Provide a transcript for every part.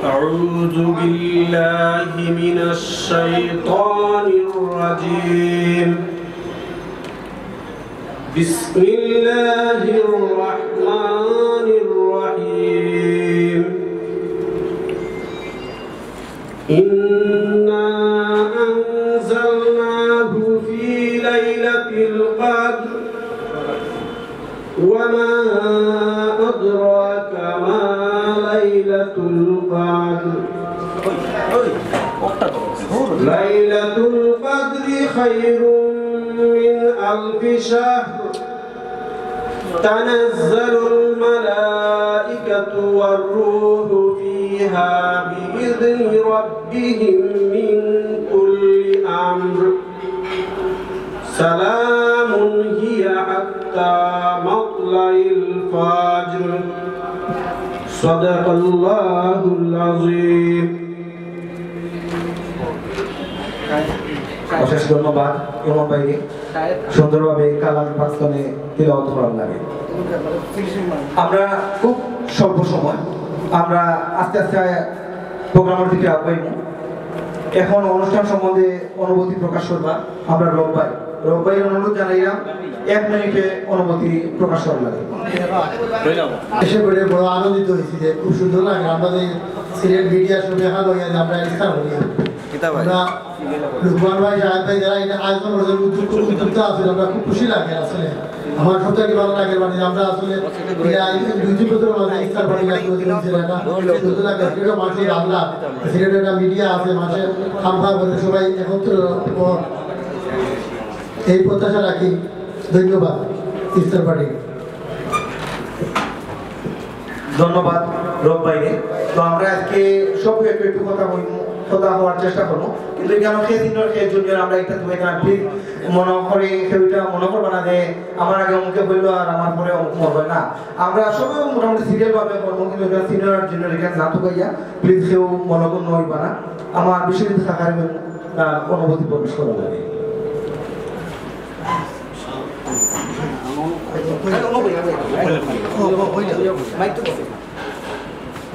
أعوذ بالله من الشيطان الرجيم بسم الله الرحمن الرحيم إنا أنزلناه في ليلة القدر وما أدراك ما ليلة القدر ليلة القدر خير من ألف شهر تنزل الملائكة والروح فيها بإذن ربهم من كل أمر سلام هي حتى مطلع الفجر صدق الله العظيم অশেষ ধন্যবাদ ইমাম ভাইকে সুন্দরভাবে কালাম পাকিস্তানে তিলাওয়াত করার লাগে। আমরা খুব স্বল্প সময় আমরা আস্তে আস্তে প্রোগ্রামের দিকে আগাইব। এখন অনুষ্ঠান সম্বন্ধে অনুভূতি প্রকাশ করবা আমরা রব ভাই অনুরোধ জানাইলাম 1 মিনিটে অনুভূতি প্রকাশ করার লাগে। এসে করে বড় আনন্দিত হয়েছি যে খুব সুন্দর লাগে আমাদের সিলেট মিডিয়া শুনে হাল হয়ে যে আমরা ইফতার করি আমরা লুকমান ভাই সাহেব ভাই যারা এটা আয়োজন করেছেন উদ্যোক্ত আছেন আমরা খুব খুশি লাগে আসলে আমার সবথেকে ভালো লাগে মানে আমরা আসলে 2-3 বছর মানে ইফতার পার্টি সুন্দর লাগে সেটা মানুষের আল্লাহ সিলেটের একটা মিডিয়া আছে মানুষের খামখা করে সবাই একত্র এই প্রত্যাশা রাখি। ধন্যবাদ ইফতার পার্টি। ধন্যবাদ রব ভাইকে। তো আমরা আজকে সব একটু কথা হওয়ার চেষ্টা করবো, কিন্তু কেন সেই জন্য আমরা একটা তুমি প্লিজ মনে করে সেটা মনে করবো না যে আমার আগে অমুকে বললো আর আমার পরে অমুক মরবে না। আমরা সবাই মোটামুটি সিরিয়াল ভাবে করবো, কিন্তু সিনিয়র জুনিয়র এখানে না তো ভাইয়া প্লিজ কেউ মনোগণ্য হইবা না। আমার বিশ্বজিৎ থাকার অনুভূতি প্রকাশ করা যাবে।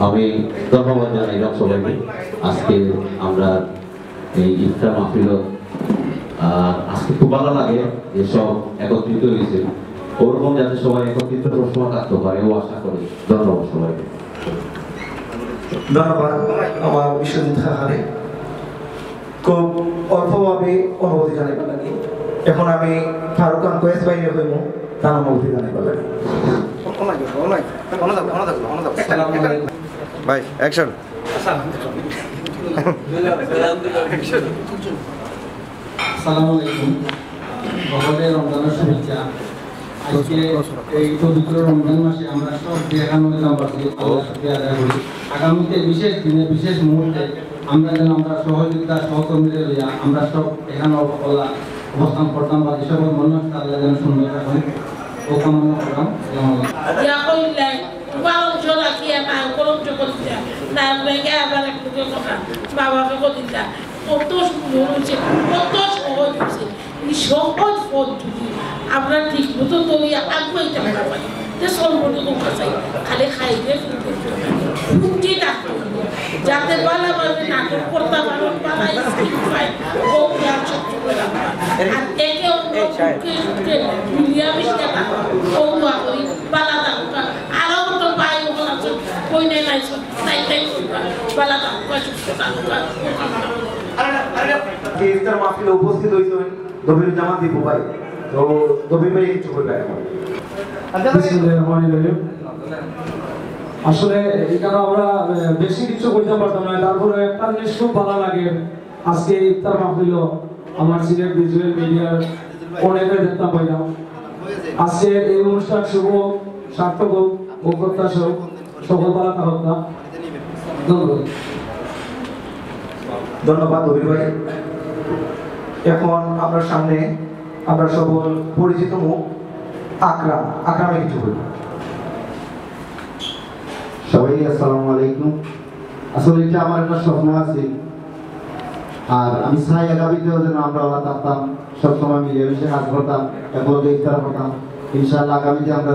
আমি ধন্যবাদ জানাই সবাইকে। আজকে আমরা এই ইফতার মাহফিল আজকে খুব ভালো লাগে যে সব একত্রিত হয়েছে, ওরকম যাতে সবাই একত্রিত সময় থাকতে পারে ও আশা করি। ধন্যবাদ সবাইকে। ধন্যবাদ আমার বিশ্বজিৎ হারে খুব অল্পভাবে অনুভূতি জানাইবার লাগে। এখন আমি ফারুক খান কোয়েস বাইরে হইব তার অনুভূতি জানাইবার লাগে। ভাই অ্যাকশন। আসসালামু আলাইকুম। সকলের রমজানের শুভেচ্ছা। আজকে এই পবিত্র রমজান মাসে আমরা সব দেখানোবাসী আদায় করি। আগামীতে বিশেষ দিনে বিশেষ মুহূর্তে আমরা যেন আমরা সহযোগিতা সহকর্মীদের লইয়া আমরা সব এখানে অবস্থান করতাম বা যেসব মনে তারা যেন সুন্দর থাকেন ও কামনা করলাম। বাবাকে কদিতা কত সুন্দর হয়েছে, কত সহজ হয়েছে। এই সহজ পদ্ধতি আমরা ঠিক মতো তৈরি আগ্রহীতে পারি সর্বটুকু চাই খালি খাইলে ফুটি থাকতে যাতে বালা বাড়বে নাটক করতে পারো বালা স্কিল পায় ও জ্ঞান শক্তি করে আর একে অন্যকে মিলিয়া মিশিয়া থাকা ও করি বালা থাকুকা আরো তো পাই ওগুলো আছে কই নেই নাই তাই তাই করবা বালা থাকুকা সুস্থ থাকুকা ইফতার মাহফিলে উপস্থিত হয়েছেন দবির জামাত দীপু ভাই। তো দবির ভাই কিছু বলবে এখন। আসলে এখানে আমরা বেশি কিছু করতে পারতাম না, তারপরে একটা জিনিস খুব ভালো লাগে আজকে ইফতার মাহফিল আমার সিলেট ভিজুয়াল মিডিয়ার অনেকে দেখতাম পাইলাম। আজকে এই অনুষ্ঠান শুভ সার্থক হোক ও প্রত্যাশা হোক, সকল ভালো থাকুক না। ধন্যবাদ। ধন্যবাদ দবির ভাই। এখন আপনার সামনে আমরা সকল পরিচিত মুখ আকরামে কিছু বলবো। সবাইকে আসসালামু আলাইকুম। আসলে এটা আমার একটা স্বপ্ন আছে, আর আমি চাই আগামীতেও যেন আমরা থাকতাম, সবসময় মিলেমিশে কাজ করতাম, একলগে ইফতার করতাম। ইনশাআল্লাহ আগামীতে আমরা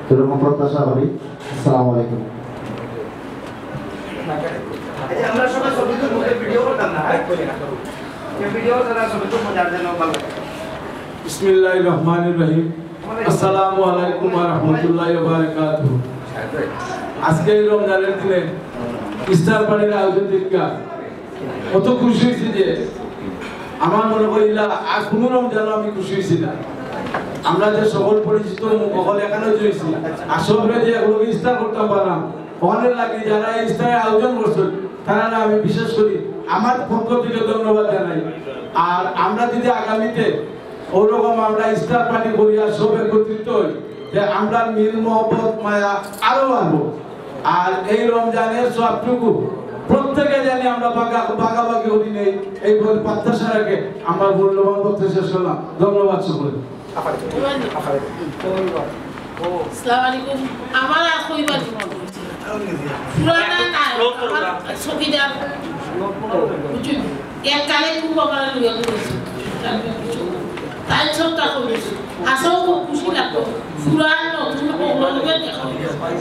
সেরকম প্রত্যাশা করি। আসসালামু আলাইকুম। আমরা সবাই ছবি তো ভিডিও করতাম না ভিডিও যারা ছবি তো মজার জন্য ভালো বিসমিল্লাহির রহমানির রহিম আসসালামু আলাইকুম ওয়া রাহমাতুল্লাহি ওয়া বারাকাতুহু আজকে এই রমজানের দিনে ইফতার পার্টির আয়োজন দেখা কত খুশি হয়েছি যে আমার মনে করিলা আজ কোনো রমজান আমি খুশি হয়েছি না আমরা যে সকল পরিচিত মুখল এখানে জয়েছি আসলে যে এগুলো ইফতার করতে পারলাম ওখানে লাগি যারা ইফতারের আয়োজন করছেন তারা না আমি বিশেষ করি আমার পক্ষ থেকে ধন্যবাদ জানাই আর আমরা যদি আগামীতে ওরকম আমরা ইফতার পার্টি করি আর সব একত্রিত হই যে আমরা মিল মহব্বত মায়া আরো আনবো আর এই রমজানের সবটুকু প্রত্যেকে জানি আমরা ভাগাভাগি করি নেই এই প্রত্যাশা রেখে আমার মূল্যবান বক্তব্য শেষ করলাম ধন্যবাদ সকলে আসসালামু আলাইকুম আমার আর কইবার পুরানা না আমার সকিদার বুঝুন এক কালে খুব আমার লইয়া করেছি তাই সবটা করেছি আসলে খুব খুশি লাগতো পুরান নতুন ওগুলোকে দেখা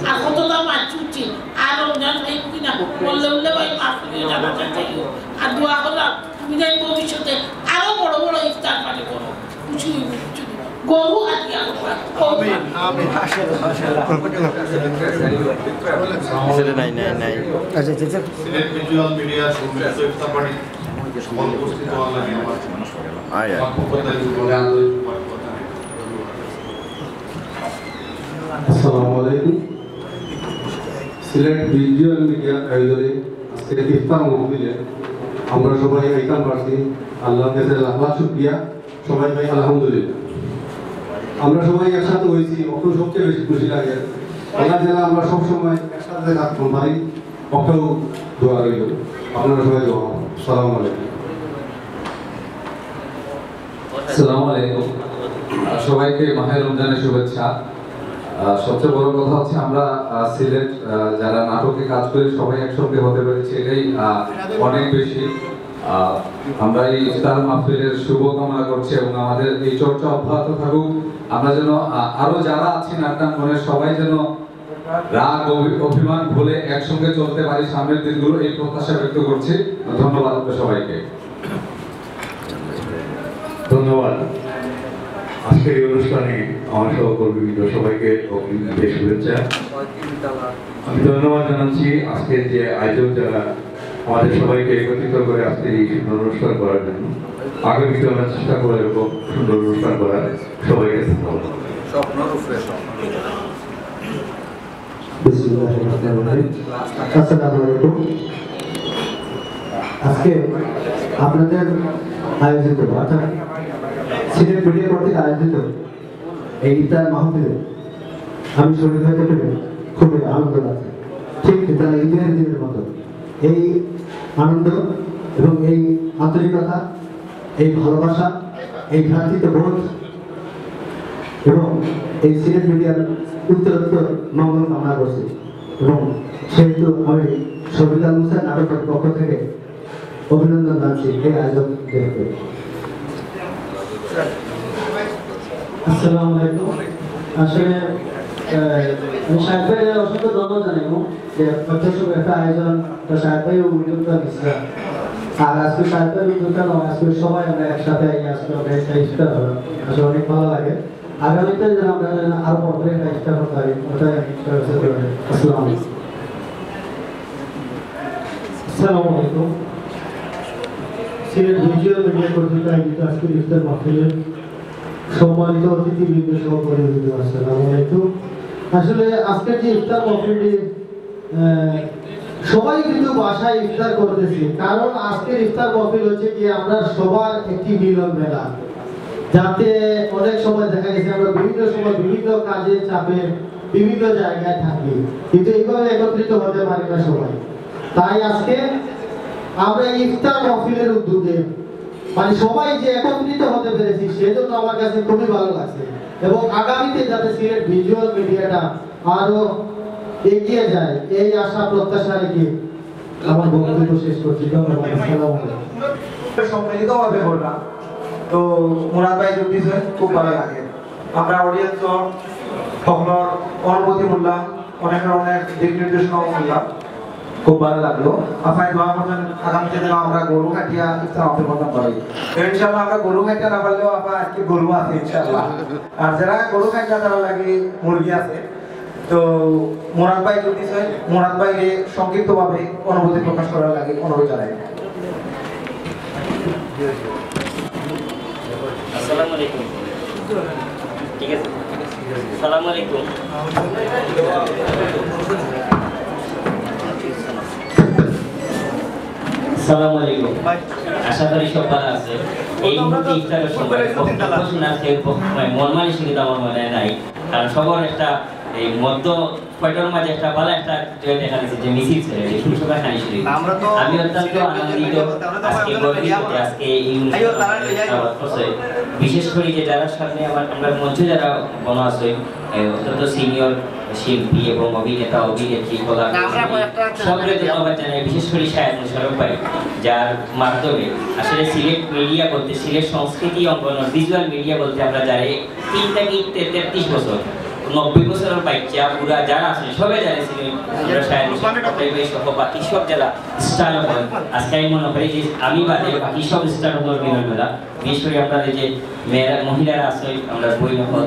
আর কতটা মাছুচ্ছি আর রমজান এই কিনা বললে বললে ভাই মাছ নিয়ে যাবো আর দোয়া করলাম তুমি যাই ভবিষ্যতে আরো বড় বড় ইফতার পার্টি করো খুশি হইব গরু আদিয়া আমিন আমিন সেটা নাই আচ্ছা সিলেট ভিজুয়াল মিডিয়া সম্মিলিত ইফতার পার্টি সকল উপস্থিত হওয়ার লাগে আমার আসসালামু আলাইকুম সিলেট ভিজুয়াল মিডিয়া আয়োজনে আজকে ইফতার মাহফিলে আমরা সবাই আইতাম পারছি আল্লাহর কাছে লাখ লাখ শুকরিয়া সবাই ভাই আলহামদুলিল্লাহ আমরা সবাই একসাথে হয়েছি অত সবচেয়ে বেশি খুশি লাগে আল্লাহ যেন আমরা সবসময় একসাথে থাকতে পারি অকেও দোয়া রইল আপনারা সবাই দোয়া আসসালামু আলাইকুম আসসালামু আলাইকুম সবাইকে মাহে রমজানের শুভেচ্ছা সবচেয়ে বড় কথা হচ্ছে আমরা সিলেট যারা নাটকে কাজ করি সবাই একসঙ্গে হতে পেরেছি এটাই অনেক বেশি আমরা এই ইফতার মাহফিলের শুভ কামনা করছি এবং আমাদের এই চর্চা অব্যাহত থাকুক আমরা যেন আরো যারা আছি নাট্যাঙ্গনের সবাই যেন রাগ অভিমান ভুলে একসঙ্গে চলতে পারি সামনের দিনগুলো এই প্রত্যাশা ব্যক্ত করছি ধন্যবাদ সবাইকে ধন্যবাদ আজকের এই অনুষ্ঠানে আমার সহকর্মীবৃন্দ সবাইকে শুভেচ্ছা আমি ধন্যবাদ জানাচ্ছি আজকের যে আয়োজক যারা আমাদের সবাইকে একত্রিত করে আজকের এই সুন্দর অনুষ্ঠান করার জন্য আগামীতে আমরা চেষ্টা করে এরকম সুন্দর অনুষ্ঠান করার সবাইকে ধন্যবাদ আসসালামু আলাইকুম আজকে আপনাদের আয়োজিত অর্থাৎ সিলেট মিডিয়া কর্তৃক আয়োজিত এই ইফতার মাহফিলে আমি শরীর হইতে পেরে খুবই আনন্দ লাগছে ঠিক তারা ঈদের দিনের মতো এই আনন্দ এবং এই আন্তরিকতা এই ভালোবাসা এই ভ্রাতৃত্ববোধ এবং এই সিলেট মিডিয়ার উত্তরোত্তর মঙ্গল কামনা করছি এবং সেহেতু আমি সবিতা মুসা নাটকের পক্ষ থেকে অভিনন্দন জানাচ্ছি এই আয়োজকদেরকে আসসালামু আলাইকুম আসলে আমি সাহেব ভাইয়ের অসংখ্য ধন্যবাদ জানাবো যে প্রত্যক্ষ একটা আয়োজন তো সাহেব ভাই উদ্যোক্তা নিচ্ছে আর আজকে সাহেব ভাই উদ্যোক্তা নয় আজকে সবাই আমরা একসাথে আজকে আমরা একটা ইফতার হলো আসলে অনেক ভালো লাগে আগামীতে যেন আমরা আরো বড় করে একটা ইফতার করতে পারি ওটাই আসসালামু আলাইকুম আসসালামু আলাইকুম সিলেট ভিজুয়াল মিডিয়া কর্তৃক আয়োজিত আজকের ইফতার মাহফিলে সম্মানিত অতিথিবৃন্দ সহ পরিচিত আসসালামু আলাইকুম আসলে আজকের যে ইফতার মাহফিলটি সবাই কিন্তু বাসায় ইফতার করতেছি কারণ আজকের ইফতার মাহফিল হচ্ছে কি আমরা সবার একটি মিলন মেলা যাতে অনেক সময় দেখা গেছে আমরা বিভিন্ন সময় বিভিন্ন কাজে চাপে বিভিন্ন জায়গায় থাকি কিন্তু এইভাবে একত্রিত হতে পারি না সবাই তাই আজকে আমরা ইফতার মাহফিলের উদ্যোগে মানে সবাই যে একত্রিত হতে পেরেছি সেজন্য আমার কাছে খুবই ভালো লাগছে এবং আগামীতে যাতে সিলেট ভিজুয়াল মিডিয়াটা আরো এগিয়ে যায় এই আশা প্রত্যাশা রেখে আমার বক্তব্য শেষ করছি ধন্যবাদ আসসালামু আলাইকুম সম্মিলিতভাবে করলাম তো মুরাদ ভাই যোগ দিয়েছে খুব ভালো লাগে আমরা অডিয়েন্স সকলের অনুভূতি বললাম অনেক দিক নির্দেশনাও বললাম খুব ভালো লাগলো। আপনার দোয়া করবেন আগামীতে যেন আমরা গরু কাটিয়া ইফতার মাহফিল করতে পারি। ইনশাআল্লাহ আমরা গরু কাটিয়া না পারলেও আপনার আজকে গরু আছে ইনশাআল্লাহ। আর যারা গরু কাটিয়া তারা লাগে মুরগি আছে। তো মুরাদ ভাই যদি চাই মুরাদ ভাইকে সংক্ষিপ্তভাবে অনুভূতি প্রকাশ করার লাগে অনুরোধ জানাই। আসসালামু আলাইকুম। ঠিক আছে, আসসালামু আলাইকুম। আসসালামু আলাইকুম। আশা করি সব ভালো আছে। এই মুহূর্তে ইফতারের সময় বক্তব্য শোনার মন মানসিকতা আমার মনে নাই, কারণ সবার একটা এই মধ্য কয়টার মাঝে একটা ভালো একটা দেখা দিচ্ছে যে মিছিল ছেড়ে শুনশোকা খানি শুরু। আমি অত্যন্ত আনন্দিত আজকে গর্বিত আজকে এই অনুষ্ঠান, বিশেষ করে যে যারা সামনে আমরা মঞ্চে যারা বনা আছে অত্যন্ত সিনিয়র শিল্পী এবং অভিনেতা অভিনেত্রী সকলের ধন্যবাদ জানাই। বিশেষ করে শাহেদ মুশারফ ভাই, যার মাধ্যমে আসলে সিলেট মিডিয়া বলতে সিলেট সংস্কৃতি অঙ্গন ভিজুয়াল মিডিয়া বলতে আমরা যারা 3 থেকে 33 বছর 90 বছরের বাচ্চা পুরা যারা আছে সবাই জানে সিলেট আমরা শাহেদ সহ বাকি সব যারা স্টার হল আজকে আমি মনে করি যে আমি বাদে বাকি সব স্টার হল মিলন মেলা। বিশেষ করে আপনাদের যে মেয়েরা মহিলারা আছে আমরা বই নহল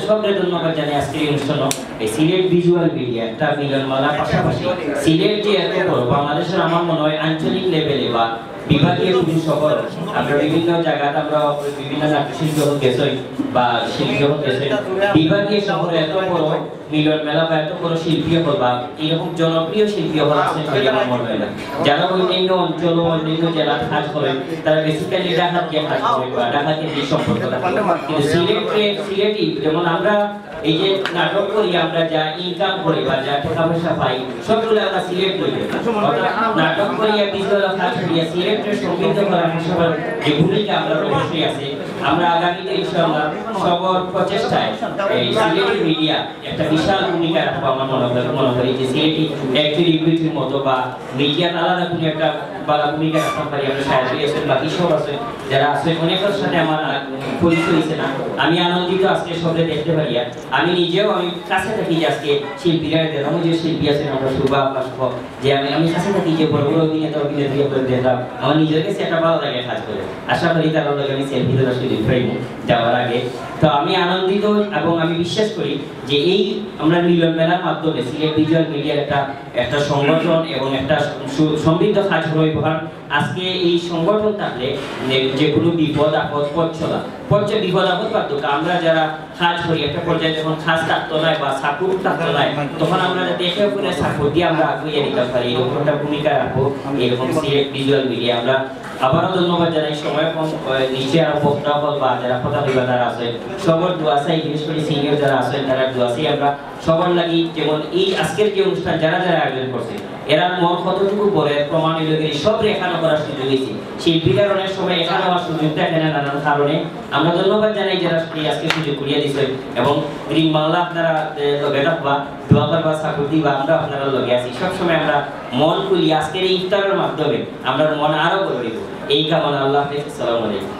সবের ধন্যবাদ জানাই। আজকের এই অনুষ্ঠান এই সিলেট ভিজুয়াল মিডিয়া একটা মিলন মেলার পাশাপাশি সিলেট যে এত বড় বাংলাদেশের আমার মনে হয় আঞ্চলিক লেভেলে বা বিভাগীয় পুজো শহর আমরা বিভিন্ন জায়গাতে আমরা বিভিন্ন নাট্যশিল্পী যখন গেছই বা শিল্পী যখন গেছই বিভাগীয় শহরে এত বড় মিলন মেলা বা এত বড় শিল্পী হল বা এরকম জনপ্রিয় শিল্পী হল আছে আমার মনে হয় না। যারা অন্যান্য অঞ্চল অন্যান্য জেলা কাজ করে তারা বেসিক্যালি ঢাকাকে কাজ করে বা ঢাকাকে দিয়ে সম্পর্ক থাকে, কিন্তু সিলেটি যেমন আমরা এই যে নাটক করি আমরা যা ইনকাম করি বা যা টাকা পয়সা পাই সবগুলো আমরা সিলেট করি। নাটক করিয়া ভিজুয়াল কাজ করিয়া সিলেটের সমৃদ্ধ করার যে ভূমিকা আমরা অবশ্যই আছে। আমরা আগামীতে ইনশাআল্লাহ সবার প্রচেষ্টায় এই সিলেটি মিডিয়া একটা বিশাল ভূমিকা রাখবো। আমার মনে করি যে সিলেটি অ্যাক্টিভিটির মতো বা মিডিয়া আলাদা কোনো একটা বড় ভূমিকা রাখতে পারি। আমরা সাহায্য আছেন বাকি সব আছে যারা আছে অনেকের সাথে আমার পরিচয় হয়েছে না। আমি আনন্দিত আজকে সবাই দেখতে পারি। আমি নিজেও আমি কাছে থাকি যে আজকে শিল্পীরা আমার যে শিল্পী আছেন আমরা শুভা সহ যে আমি কাছে থাকি যে বড় বড় অভিনেতা অভিনেত্রী দেখলাম আমার নিজের কাছে একটা ভালো লাগে কাজ করে। আশা করি তার লগে আমি সেলফি তোলার সুযোগ পাইব যাওয়ার আগে। তো আমি আনন্দিত এবং আমি বিশ্বাস করি যে এই আমরা মিলন মেলার মাধ্যমে সিলেট ভিজুয়াল মিডিয়ার একটা সংগঠন এবং একটা সমৃদ্ধ কাজ হয়ে পড়ার আজকে এই সংগঠন থাকলে যে কোনো বিপদ আপদ পর্যায়ে বিপদ আপদ পারতো আমরা যারা কাজ করি একটা পর্যায়ে যখন কাজ থাকতো না বা সাপোর্ট থাকতো না তখন আমরা দেখে উপরে সাপোর্ট দিয়ে আমরা আগুয়ে নিতে পারি। এরকম একটা ভূমিকা রাখবো এরকম সিলেট ভিজুয়াল মিডিয়া। আমরা আবারও ধন্যবাদ জানাই। সময় কম নিচে আরো বক্তা হল বা যারা কথা বলবা যারা আছে সবার দোয়া চাই, বিশেষ করে সিনিয়র যারা আছেন তারা দোয়া চাই আমরা সবার লাগি। যেমন এই আজকের যে অনুষ্ঠান যারা যারা আয়োজন করছে এরা মন কতটুকু পরে প্রমাণ হইল সব এখানে করার সুযোগ হয়েছে। শিল্পীদের অনেক সময় এখানে হওয়ার সুযোগ দেখে না নানান কারণে। আমরা ধন্যবাদ জানাই যারা আজকে সুযোগ করিয়া দিচ্ছেন এবং গ্রিন বাংলা আপনারা লগে থাকবা দোয়া করবা সাপোর্ট দিবা আমরা আপনারা লগে আছি সবসময়। আমরা মন খুলি আজকের এই ইফতারের মাধ্যমে আমরা মন আরো গর্বিত এই কামনা। আল্লাহ হাফেজ। আসসালামু আলাইকুম।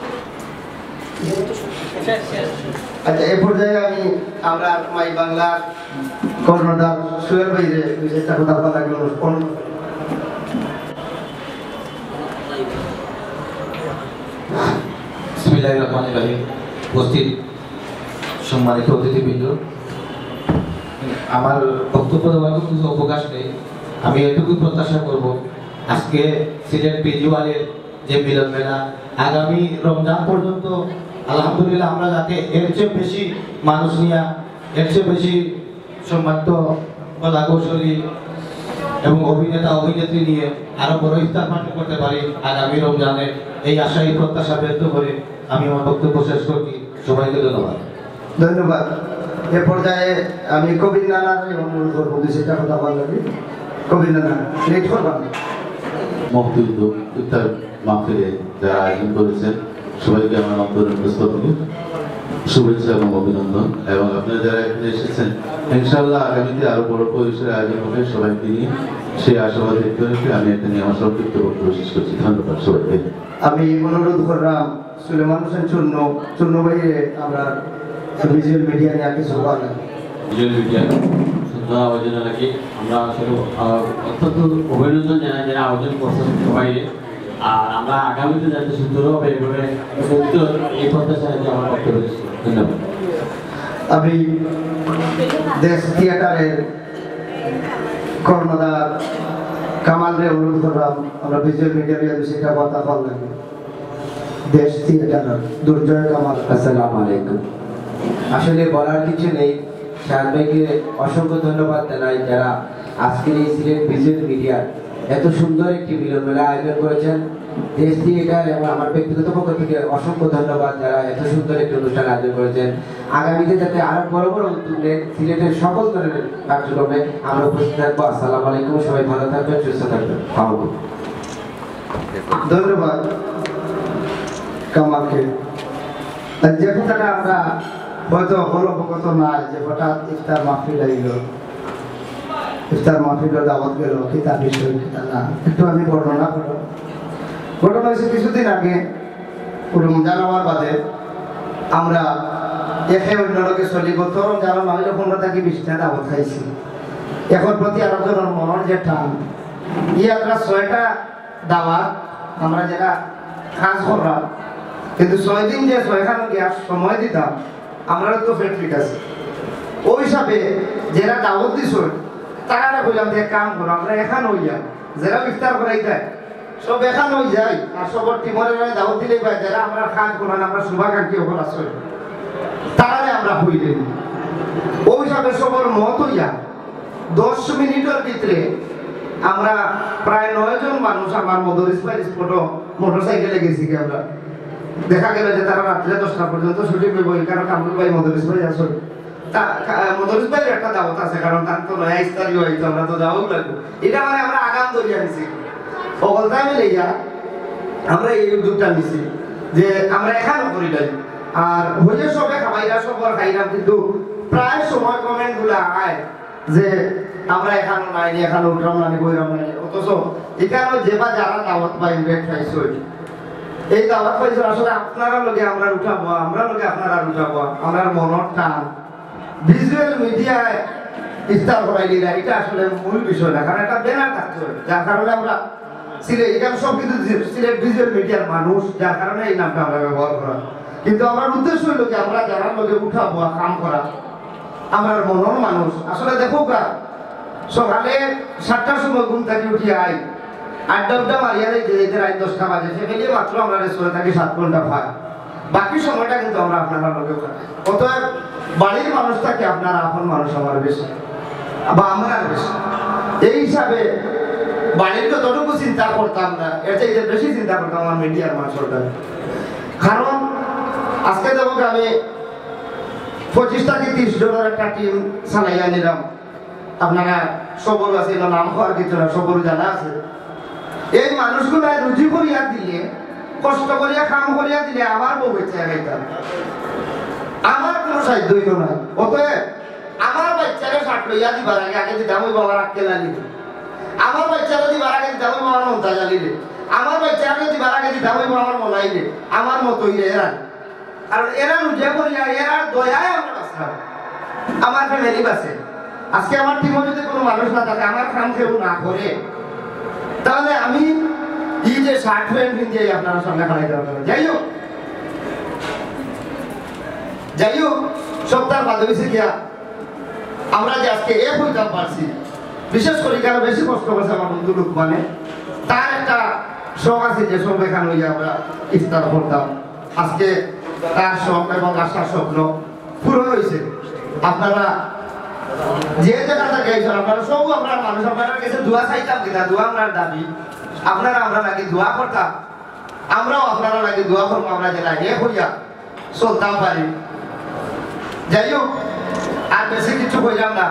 আচ্ছা এই পর্যায়ে আমরা মাই বাংলা কর্ণধার সোহেল ভাইরে একটা কথা বলা লাগলো। বিসমিল্লাহির রহমানির রহিম। উপস্থিত সম্মানিত অতিথিবৃন্দ, আমার বক্তব্য দেওয়ার কিছু অবকাশ নেই। আমি এটুকু প্রত্যাশা করব আজকে সিলেট ভিজুয়ালের যে মিলন মেলা আগামী রমজান পর্যন্ত আলহামদুলিল্লাহ আমরা যাতে এর চেয়ে বেশি মানুষ নিয়ে এর চেয়ে বেশি সম্মানিত কলা কৌশলী এবং অভিনেতা অভিনেত্রী নিয়ে আরো বড় ইফতার পালন করতে পারি আগামী রমজানে এই আশাই প্রত্যাশা ব্যক্ত করে আমি আমার বক্তব্য শেষ করছি। সবাইকে ধন্যবাদ। ধন্যবাদ। এ পর্যায়ে আমি কবির নানার অনুরোধ করবো সেটা কথা বলা লাগবে। কবির নানা লেট করবেন। মুক্তিযুদ্ধ ইফতার মাহফিলে যারা আয়োজন করেছেন সবাইকে আমার অন্তরের শুভেচ্ছা এবং অভিনন্দন। এবং আপনারা যারা এখানে এসেছেন ইনশাআল্লাহ আগামীতে আরো বড় পরিসরে আয়োজন হবে সবাইকে নিয়ে, সেই আশাবাদ ব্যক্ত রেখে আমি এখানে আমার সংক্ষিপ্ত বক্তব্য শেষ করছি। ধন্যবাদ সবাইকে। আমি অনুরোধ করলাম সুলেমান হোসেন চূর্ণ ভাইয়ে আমরা ভিজুয়াল মিডিয়া নিয়ে কিছু বলেন। ভিজুয়াল মিডিয়া আয়োজন নাকি আমরা আসলে অত্যন্ত অভিনন্দন জানাই যারা আয়োজন করছেন সবাই। আর আমরা আগামীতে যাতে সুন্দর হবে এভাবে এই প্রত্যাশায় আমার বক্তব্য দিচ্ছি। ধন্যবাদ। আমি দেশ থিয়েটারের কর্ণধার কামালরে অনুরোধ করলাম আমরা ভিজুয়াল মিডিয়া সেটা কথা বললাম। দেশ থিয়েটার দুর্জয় কামাল। আসসালামু আলাইকুম। আসলে বলার কিছু নেই, শাহাদ ভাইকে অসংখ্য ধন্যবাদ জানাই যারা আজকের এই সিলেট ভিজুয়াল মিডিয়া এত সুন্দর একটি মিলন মেলা আয়োজন করেছেন। দেশ থিয়েটার এবং আমার ব্যক্তিগত পক্ষ থেকে অসংখ্য ধন্যবাদ যারা এত সুন্দর একটি অনুষ্ঠান আয়োজন করেছেন। আগামীতে যাতে আরো বড় বড় উদ্যোগে সিলেটের সকল ধরনের কার্যক্রমে আমরা উপস্থিত থাকবো। আসসালামু আলাইকুম, সবাই ভালো থাকবেন, সুস্থ থাকবেন। ধন্যবাদ কামালকে। যে কথাটা আমরা হয়তো অবগত না যে হঠাৎ ইফতার মাহফিল আইল, ইফতার মাহফিলের দাওয়াত গেল, কিতাব বিষয় কিতা না একটু আমি বর্ণনা করব। ঘটনা হয়েছে কিছুদিন আগে রমজান হওয়ার বাদে আমরা একে অন্য লোকে চলি গত রমজান মাহফিলে 15 থেকে 20টা দাওয়াত খাইছি। এখন প্রতি আলোচনার মনের যে টান আমরা 6টা দাওয়াত আমরা যেটা কাজ করলাম, কিন্তু 6 দিন যে 6খানে গিয়ে সময় দিতাম আমরা তো ফেটলিক আছে। ওই হিসাবে যারা দাওয়াত দিছ তারা বললাম যে কাম করো আমরা এখান হই যাই, যারা ইফতার করাই দেয় সব এখান হয়ে যায় আর সবর টিমরে দাওয়াত দিলেই পাই যারা আমরা কাজ করেন আমরা শুভাকাঙ্ক্ষী হল আসলে তারারে আমরা হইলেন। ওই হিসাবে সবর মত হইয়া 10 মিনিটের ভিতরে আমরা প্রায় 9 জন মানুষ আমার মদরিস ভাই স্পটো মোটরসাইকেলে গেছি কি আমরা। দেখা গেল যে তারা রাত্রে 10টা পর্যন্ত শুটিং করবো, কারণ কামরুল ভাই মদরিস ভাই আসল মদরিস ভাইয়ের একটা দাওয়াত আছে, কারণ তার তো নয়া ইস্তারিও হইতো আমরা তো যাওয়াও লাগবো। এটা মানে আমরা আগাম দরিয়া নিছি সকলটা মিলে আমরা এই উদ্যোগটা নিছি যে আমরা এখানে করি নাই আর হইলে সবে খাবাইরা সবর খাইলাম, কিন্তু প্রায় সময় কমেন্ট গুলা আয় যে আমরা এখানে নাই এখানে উঠলাম না বইরাম নাই, অথচ এখানে যেবা যারা দাওয়াত পাই ইনভাইট পাইছো এই দাওয়াত পাইছো আসলে আপনারা লগে আমরা উঠাবো, আমরা লগে আপনারা উঠাবো, আমরা মনের টান ভিজুয়াল মিডিয়ায় ইফতার করাই দিলা এটা আসলে মূল বিষয় না, কারণ একটা ব্যানার থাকতে হবে যার কারণে আমরা সিলেট এখানে সব কিন্তু সিলেট ভিজুয়াল মিডিয়ার মানুষ যার কারণে এই নামটা আমরা ব্যবহার করা। কিন্তু আমার উদ্দেশ্য হইল যে আমরা যারা লগে উঠাবো কাম করা আমরা মনের মানুষ। আসলে দেখো সকালে 7টার সময় ঘুম থেকে উঠি আই 8টা মারিয়া যেতে রাত 10টা বাজে, ফ্যামিলি মাত্র আমরা রেস্টুরে থাকি 7 ঘন্টা ভাগ, বাকি সময়টা কিন্তু আমরা আপনারা লগে কাটাই। অতএব বাড়ির মানুষ থাকে আপনারা আপন মানুষ আমার বেশি বা আমরা বেশি, এই হিসাবে বাড়ির যতটুকু চিন্তা করতাম না এর চাইতে বেশি চিন্তা করতাম আমার মিডিয়ার মানুষটা। কারণ আজকে দেখো আমি 25 থেকে 30 জনের একটা টিম চালাইয়া নিলাম, আপনারা সবর আছে নাম হওয়ার কিছু না, সবর জানা আছে। এই মানুষগুলা রুজি করিয়া দিলে কষ্ট করিয়া কাম করিয়া দিলে আমার বউ বেঁচে গাইতাম, আমার কোনো সাহায্য হইল না। অতএব আমার বাচ্চারে শার্ট লইয়া দিবার আগে আগে দিতাম ওই বাবার আটকে লাগিলে, আমার বাচ্চারা দিবার আগে দিতাম ওই বাবার মন্তা জ্বালিলে, আমার বাচ্চারা দিবার আগে দিতাম ওই বাবার মনাইলে, আমার মতই এরা, কারণ এরা রুজা করিয়া এরা দয়ায় আমরা বাঁচলাম, আমার ফ্যামিলি বাঁচে। আজকে আমার টিমে যদি কোনো মানুষ না থাকে আমার কাম কেউ না করে তাহলে আমি এই যে শার্ট প্যান্ট কিনতে আপনারা সঙ্গে খাড়াইতে পারবেন। যাই হোক সপ্তাহ বাদ হয়েছে গিয়া আমরা যে আজকে এক হইতাম পারছি, বিশেষ করে কারো বেশি কষ্ট করছে আমার বন্ধু লোক, মানে তার একটা শখ আছে যে সব এখানে হইয়া আমরা ইফতার করতাম। আজকে তার শখ এবং আশার স্বপ্ন পূরণ হয়েছে। আপনারা যে জায়গা থেকে আপনারা সব আমরা মানুষ আপনারা কাছে দোয়া চাইতাম কিনা, দোয়া আমরা দাবি আপনারা আমরা নাকি দোয়া করতাম, আমরাও আপনারা নাকি দোয়া করবো, আমরা যে লাগে হইয়া চলতাম পারি। যাই হোক আর বেশি কিছু বললাম না,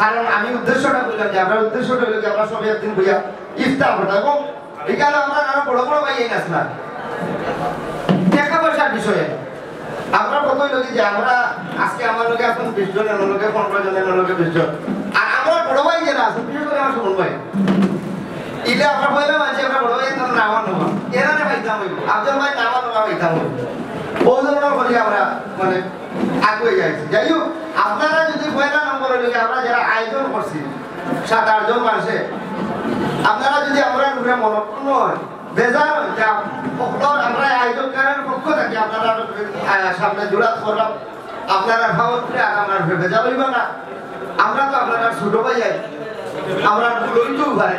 কারণ আমি উদ্দেশ্যটা বললাম যে আমরা উদ্দেশ্যটা হইল যে আমরা সবাই একদিন বইয়া ইফতার করতাম এবং এখানে আমরা আরো বড় বড় ভাই আসলাম টাকা পয়সার বিষয়ে। আমরা কত হইল যে আমরা আজকে আমার লোকে এখন 20 জন, এর লোকে 15 জন, এর লোকে 20 জন, আর আমরা বড় ভাই যারা আছে বিশেষ করে আমার সুমন ভাই এটা আমরা বললাম যে আমরা বড় ভাই তার নাম নেওয়া এরা না পাইতাম হইব, আফজল ভাই নাম নেওয়া পাইতাম হইব। ওজনের বলি আমরা মানে আগে যাইছি। যাই হোক আপনারা যদি পয়লা নম্বরে লিখে আমরা যারা আয়োজন করছি 7-8 জন মানুষে আপনারা যদি আমরা রূপে মনপূর্ণ হয় বেজার হয় যে আমরা আয়োজনকারের পক্ষ থেকে আপনারা সামনে জোড়াত করলাম আপনারা ভাবত করে আমরা রূপে বেজার হইব না। আমরা তো আপনারা ছোট ভাই যাই আমরা লইতেও পারে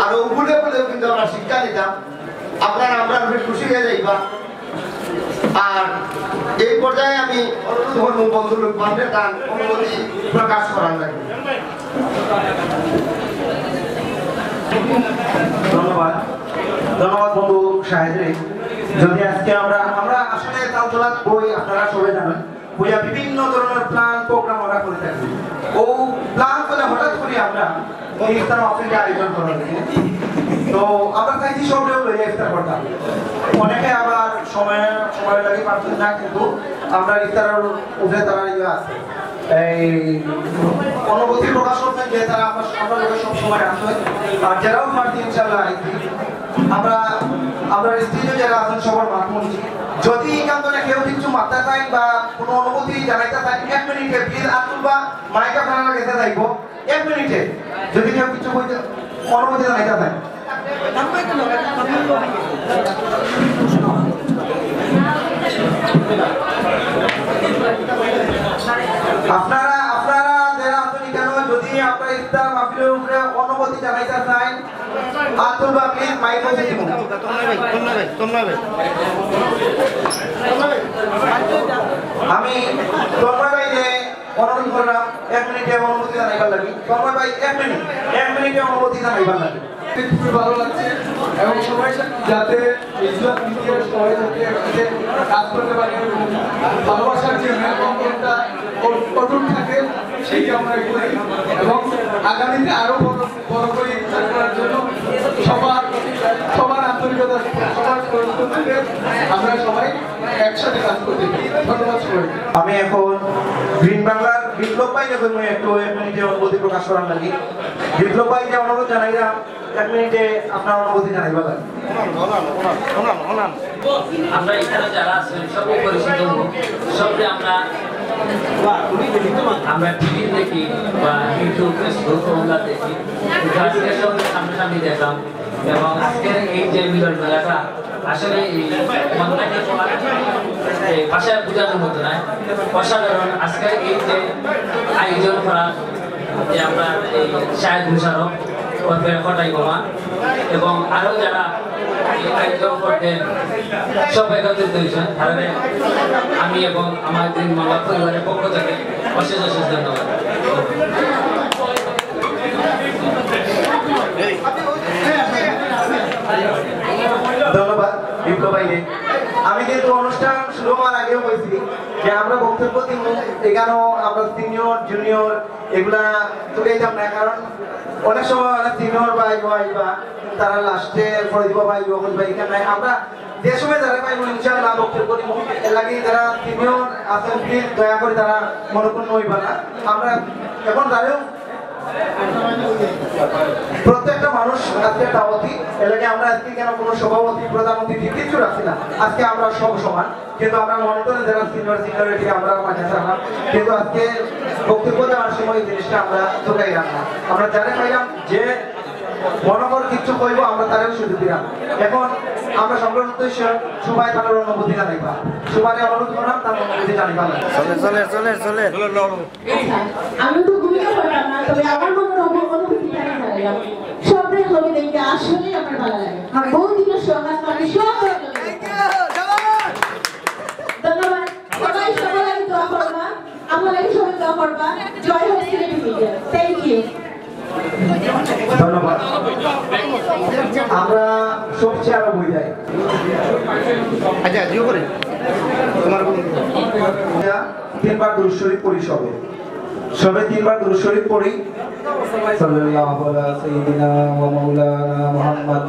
আর ওগুলো বলেও কিন্তু আমরা শিক্ষা নিতাম আপনারা আমরা রূপে খুশি হয়ে যাইবা। আর এই পর্যায়ে আমি অনুরোধ করব বন্ধু লোকমানদের তার অনুমতি প্রকাশ করার লাগে। ধন্যবাদ ধন্যবাদ বন্ধু সাহেবরে। যদি আজকে আমরা আসলে তালতলাত বই আপনারা সবাই জানেন বইয়া বিভিন্ন ধরনের প্ল্যান প্রোগ্রাম আমরা করে থাকি। ও প্ল্যান করে হঠাৎ করে আমরা এই ইফতার মাহফিলটা আয়োজন করা হয়েছে। তো আমরা চাইছি সব লইয়া ইফতার করতাম। অনেকে আবার সময় লাগে পারতেন না, কিন্তু আমরা ইফতারের উপরে তারা ইয়ে আছে এই অনুভূতি প্রকাশ করতেন যে তারা আমরা লোকের সব সময় আসে। আর যারাও পারছি ইনশাআল্লাহ আমরা স্ত্রীও যারা আছেন সবার মাঠ মনছি যদি কান্তনে কেউ কিছু মাত্রা চাই বা কোনো অনুভূতি জানাইতে চাই 1 মিনিটে প্লিজ আতুল বা মাইক আপনারা গেছে যাইব 1 মিনিটে যদি কেউ কিছু বলতে অনুভূতি জানাইতে চাই। আপনারা যারা আছেন কেন যদি আপনারা ইফতার মাহফিলের উপরে অনুমতি জানাইতে চাই আতুল বা প্লিজ মাইক বসে দিব। আমি তোমার ভাইকে অনুরোধ করলাম 1 মিনিটে অনুমতি জানাইবার লাগি। তোমার ভাই 1 মিনিটে অনুমতি জানাইবার লাগি। খুবই ভালো লাগছে এবং সবাই যাতে ভিজুয়াল মিডিয়ার সবাই যাতে একসাথে কাজ করতে পারে ভালোবাসার যে মেলবন্ধনটা অটুট থাকে সেই কামনা করি এবং আগামীতে আরো বড় করে কাজ করার জন্য সবার আন্তরিকতা সবার পরিবর্তনকে আমরা সবাই একসাথে কাজ করতে পারি। ধন্যবাদ সবাই। আমি এখন গ্রিন বাংলার বিপ্লব ভাই যখন একটু 1 মিনিটে অনুমতি প্রকাশ করার লাগি। বিপ্লব ভাই যে অনুরোধ জানাইলাম 1 মিনিটে আপনার অনুমতি জানাইবা লাগে। আমরা এখানে যারা আছেন সব পরিচিত সবকে আমরা টিভি দেখি বা ইউটিউব ফেসবুক ওগুলা দেখি আজকে সব সামনাসামনি দেখলাম এবং আজকের এই যে মিলন মেলাটা আসলে এই মনটাকে ভাষায় বোঝানোর মতো নয় অসাধারণ। আজকে এই যে আয়োজন করা যে আমরা এই শাহেদ মুশারফ হটাই বোমা এবং আরো যারা আয়োজন করতেন সব একত্রিত হয়েছেন তাহলে আমি এবং আমার দিন মামা পরিবারের পক্ষ থেকে অশেষ ধন্যবাদ। ধন্যবাদ বিপ্লব ভাইকে। আমি কিন্তু অনুষ্ঠান শুরু হওয়ার আগেও বলছি যে আমরা বক্তব্য দিব এখানেও আমরা সিনিয়র জুনিয়র এগুলা তুলে যাব না, কারণ অনেক সময় অনেক সিনিয়র ভাই বা তারা লাস্টে পড়ে দিব ভাই ভাই এখানে আমরা যে সময় যারা পাইব ইনশাআল্লাহ বক্তব্য দিব। এর লাগে যারা সিনিয়র আছেন প্লিজ দয়া করে তারা মনোপূর্ণ হইবা না। আমরা এখন যারা প্রত্যেকটা মানুষ আজকে দাওয়াতি এলাকায় আমরা আজকে কেন কোনো সভাপতি প্রধানমন্ত্রী কিছু রাখছি না। আজকে আমরা সব সমান, কিন্তু আমরা মনে করি যারা সিনিয়রিটি আমরা মাঝে থাকলাম, কিন্তু আজকে বক্তব্য দেওয়ার সময় এই জিনিসটা আমরা চোখাই রাখলাম। আমরা জানে পাইলাম যে মনোকর কিছু কইব আমরা তারেও সুযোগ দিলাম। এখন আমরা সংগ্রহ উদ্দেশ্য সবাই তাদের অনুভূতি জানাইবা, সবাই অনুরোধ করলাম তার অনুভূতি জানাইবা। চলে আমি তো ভূমিকা করলাম না, তবে আমার মনের অনুভূতি জানাইলাম। সবটাই হবে দেখে আসলে আমার ভালো লাগে। বহু দিনের সমাজ পাখি সব ধন্যবাদ। সবাই সবার আগে দোয়া করবা, আমার লাগে সবাই দোয়া করবা। জয় হোক সিলেটি মিডিয়া। Thank you. ধন্যবাদ। আমরা সবচেয়ে আরো বই যাই। আচ্ছা জিও করে তোমার 3বার দুরূদ শরীফ পড়ি সবে 3বার দুরূদ শরীফ পড়ি। সাল্লাল্লাহু আলা সাইয়্যিদিনা ওয়া মাওলানা মুহাম্মদ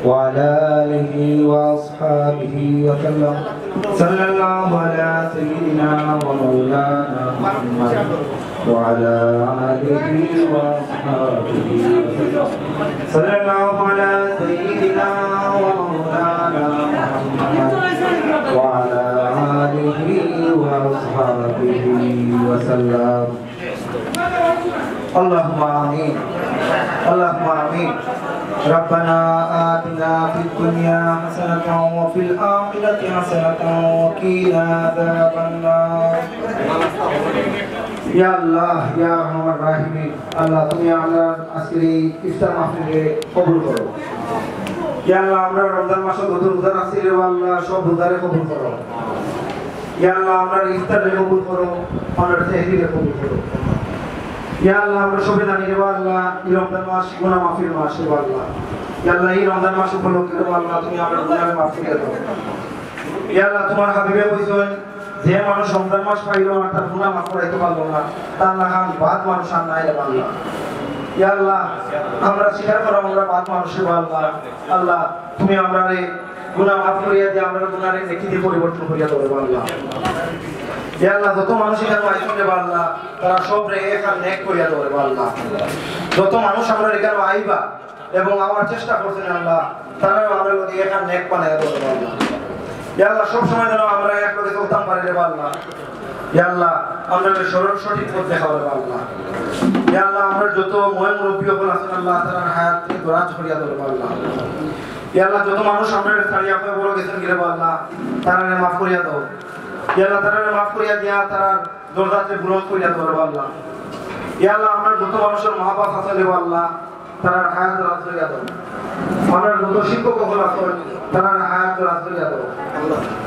ওয়া আলা আলিহি ওয়া আসহাবিহি ওয়া সাল্লাম। সাল্লাল্লাহু আলা সাইয়্যিদিনা ওয়া মাওলানা মুহাম্মদ ওয়া আলা আলিহি ওয়া আসহাবিহি ওয়া সাল্লাম। সাল্লাল্লাহু আলা সাইয়্যিদিনা ওয়া মাওলানা মুহাম্মদ ওয়া আলা আল্লাহুম্মা আমিন আল্লাহুম্মা আমিন ربنا آتنا في الدنيا حسنة وفي الآخرة حسنة وقنا عذاب النار يا الله يا أرحم الراحمين আল্লাহ তুমি আমরা আজকের এই ইফতার মাহফিলে কবুল করো ইয়া আল্লাহ আমরা রমজান মাসে যত রোজা রাখছি রে আল্লাহ সব রোজারে কবুল করো ইয়া আল্লাহ আমরা ইফতারে কবুল করো আমরা তাহরিরে কবুল করো ইয়া আল্লাহ আমরা সবাই জানি রে আল্লাহ এই রমজান মাস গুনাহ মাফির মাস রে আল্লাহ ইয়া আল্লাহ এই রমজান মাস উপলক্ষে রে আল্লাহ তুমি আমাদের গুনাহ মাফ করে দাও ইয়া আল্লাহ তোমার হাবিবে কইছেন যে মানুষ রমজান মাস পাইলো আর তার গুনাহ মাফ করাইতে পারলো না তার লাগান বাদ মানুষ আর নাই রে আল্লাহ ইয়া আল্লাহ আমরা স্বীকার করো আমরা বাদ মানুষ রে আল্লাহ আল্লাহ তুমি আমারে গুনাহ মাফ করিয়া দিয়ে আমরা গুনাহের নেকি দিয়ে পরিবর্তন করিয়া দাও রে আল্লাহ ইয়া আল্লাহ যত মানুষ এখানে আইছেন রে আল্লাহ তারা সব রে এখানে নেক করিয়া দাও রে আল্লাহ যত মানুষ আমরা এখানে আইবা এবং আমার চেষ্টা করছেন আল্লাহ তারা আমরা লগে এখানে নেক বানায়া দাও রে আল্লাহ ইয়া আল্লাহ সব সময় যেন আমরা এক লগে চলতাম পারি রে আল্লাহ ইয়া আল্লাহ আমরা সঠিক পথ দেখাও রে আল্লাহ ইয়া আল্লাহ আমরা যত মহিম মুরব্বি হল আছেন আল্লাহ তার হায়াতকে দরাজ করিয়া দাও রে আল্লাহ ইয়া আল্লাহ যত মানুষ আমরা ছাড়িয়া হয়ে বড় গেছেন রে আল্লাহ তারা মাফ করিয়া দাও ইয়া আল্লাহ তারা মাফ করিয়া দিয়া তারা দরজাতে বুলন্দ করিয়া দাও রে আল্লাহ ইয়া আল্লাহ আমরা যত মানুষের মা বাপ আছে রে আল্লাহ তারা হায়াত দরাজ করিয়া দাও আমরা যত শিক্ষক হল আছেন তারা হায়াত দরাজ করিয়া দাও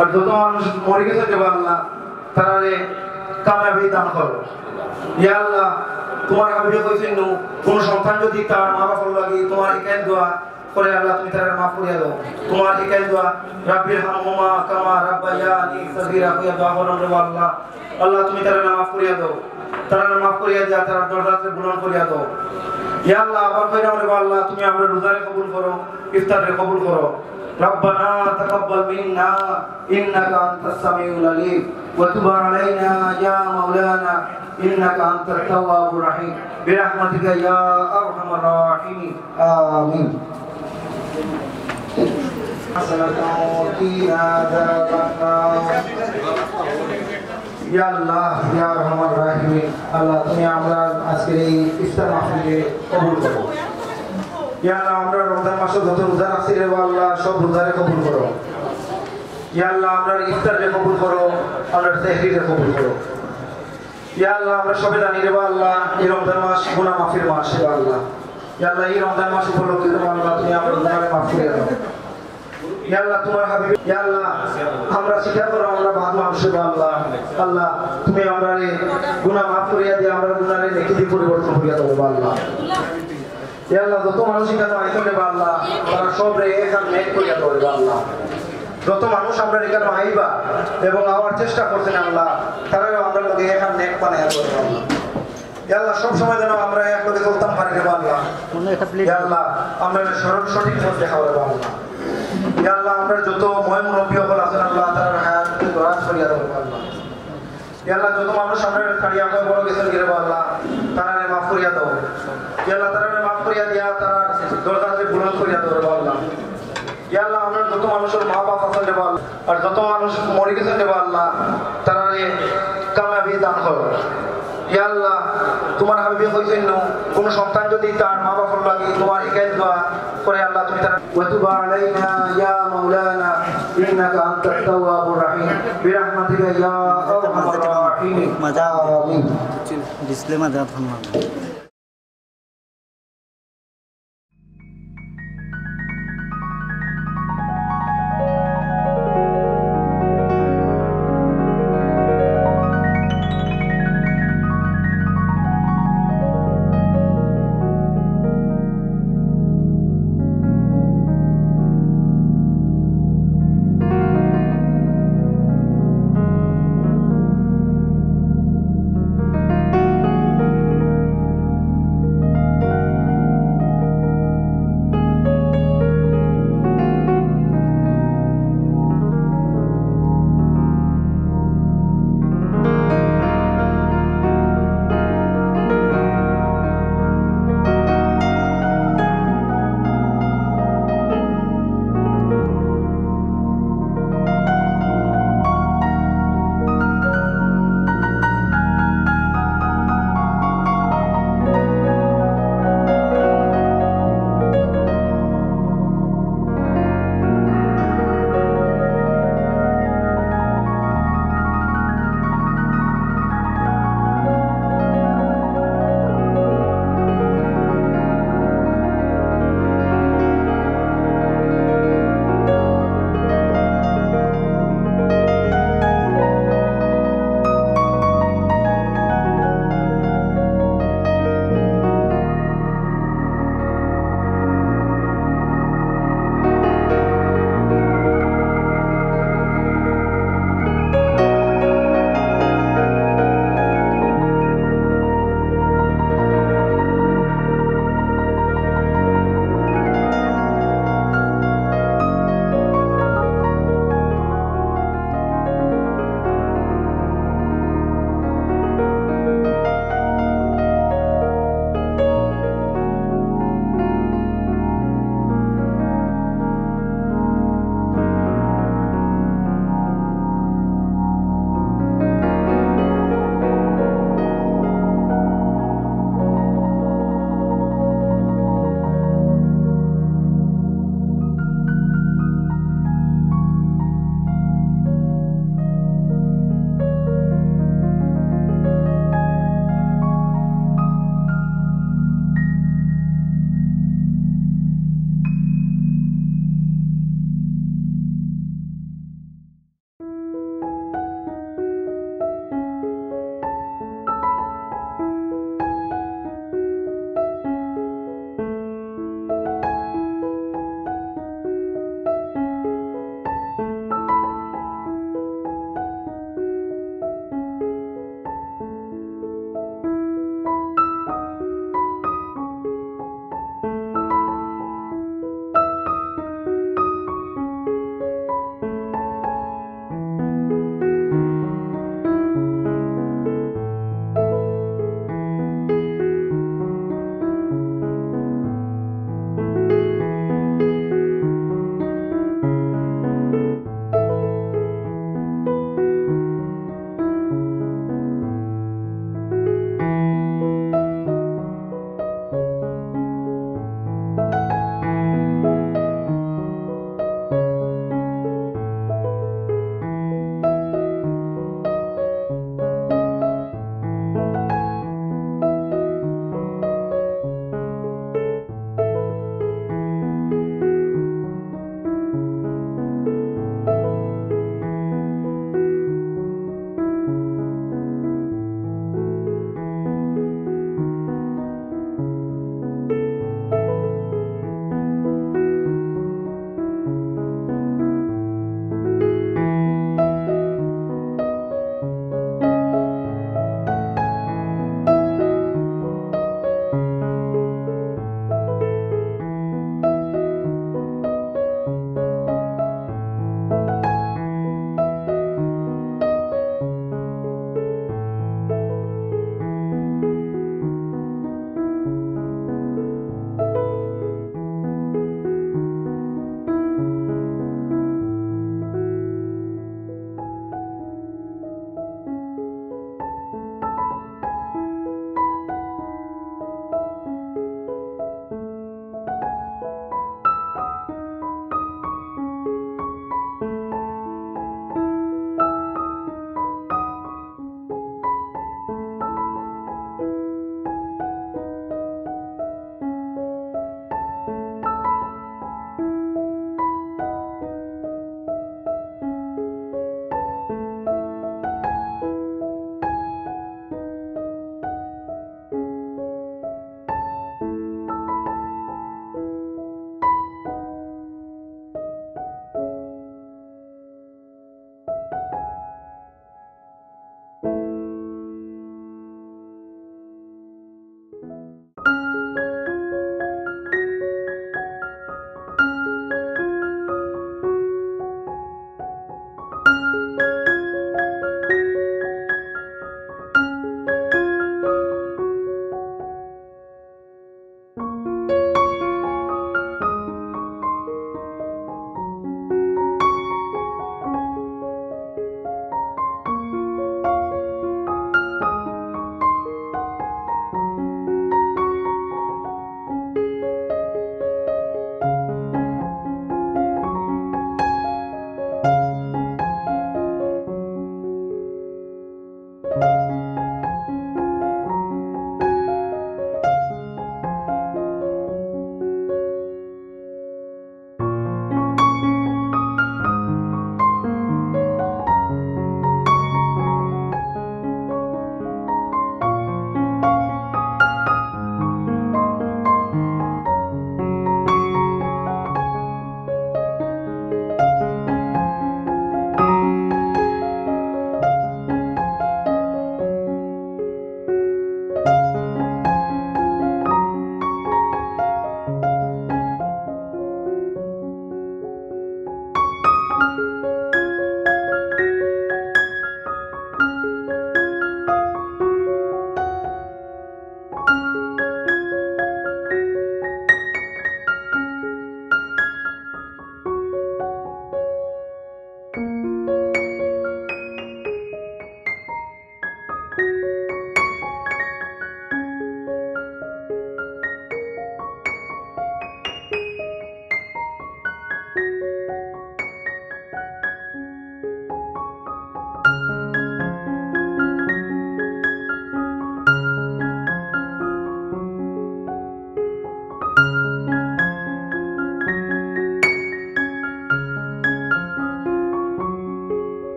আর যত মানুষ মরে গেছে রে আল্লাহ তারা কামিয়াবি দান করো ইয়া আল্লাহ তোমার হাবিবে কইছেন কোন সন্তান যদি তার মা বাবার লাগি তোমার একাই দোয়া করে আল্লাহ তুমি তারা মাফ করিয়া দাও তোমার একাই দোয়া রাব্বির হামহুমা কামা রাব্বায়ানি সগীরা কইয়া দোয়া করো রে আল্লাহ আল্লাহ তুমি তারা মাফ করিয়া দাও তারা মাফ করিয়া দিয়া তারা দরজাতে বুলন্দ করিয়া দাও ইয়া আল্লাহ আবার কইরা রে আল্লাহ তুমি আমরা রোজারে কবুল করো ইফতারে কবুল করো ربنا تقبل منا إنك أنت السميع العليم وتب علينا يا مولانا إنك أنت التواب الرحيم برحمتك يا أرحم الراحمين آمين حسنة وقنا عذاب النار يا الله يا أرحم الراحمين الله তুমি আমরা আজকের এই ইফতার মাহফিলে কবুল করো ইয়া আল্লাহ আমরা রমজান মাসে যত রোজা রাখছি রে আল্লাহ সব রোজারে কবুল করো ইয়া আল্লাহ আমরা ইফতারে কবুল করো আমরা তাহরিরে কবুল করো ইয়া আল্লাহ আমরা সবাই জানি রে আল্লাহ এই রমজান মাস গুনাহ মাফির মাস রে আল্লাহ ইয়া আল্লাহ এই রমজান মাস উপলক্ষে রে আল্লাহ তুমি আমাদের গুনাহ মাফ করে দাও ইয়া আল্লাহ তোমার হাবিব ইয়া আল্লাহ আমরা স্বীকার করো আমরা বাদ মানুষ রে আল্লাহ আল্লাহ তুমি আমারে গুনাহ মাফ করিয়া দিয়ে আমরা গুনাহের নেকি দিয়ে পরিবর্তন করিয়া দাও আল্লাহ ইয়া আল্লাহ যত মানুষ এখানে আইছেন রে আল্লাহ তারা সব রে এখানে নেক করিয়া দাও রে আল্লাহ যত মানুষ আমরা এখানে আইবা এবং আওয়ার চেষ্টা করছেন আল্লাহ তারা আমরা লগে এখানে নেক বানায়া দাও রে আল্লাহ ইয়া আল্লাহ সব সময় যেন আমরা এক লগে চলতাম পারি রে আল্লাহ ইয়া আল্লাহ আমরা সঠিক পথ দেখাও রে আল্লাহ ইয়া আল্লাহ আমরা যত মহিম মুরব্বি হল আছেন আল্লাহ তার হায়াতকে দরাজ করিয়া দাও রে আল্লাহ ইয়া আল্লাহ যত মানুষ আমরা ছাড়িয়া হয়ে বড় গেছেন রে আল্লাহ তারা মাফ করিয়া দাও ইয়া আল্লাহ তারা মাফ করিয়া দিয়া তারা দরজাতে বুলন্দ করিয়া দাও রে আল্লাহ ইয়া আল্লাহ আমরা যত মানুষের মা বাপ আছেন রে আল্লাহ আর যত মানুষ মরে গেছেন রে আল্লাহ তারা কামিয়াবি দান করো ইয়া আল্লাহ তোমার হাবিবে কইছেন কোন সন্তান যদি তার মা বাবার লাগি তোমার একাই দোয়া করে আল্লাহ তুমি তার ওয়াতুবা আলাইনা ইয়া মাওলানা ইন্নাকা আনতাত তাওয়াবুর রহিম বিরহমাতিকা ইয়া আরহামার রাহিমিন আমিন ডিসপ্লে মা দাও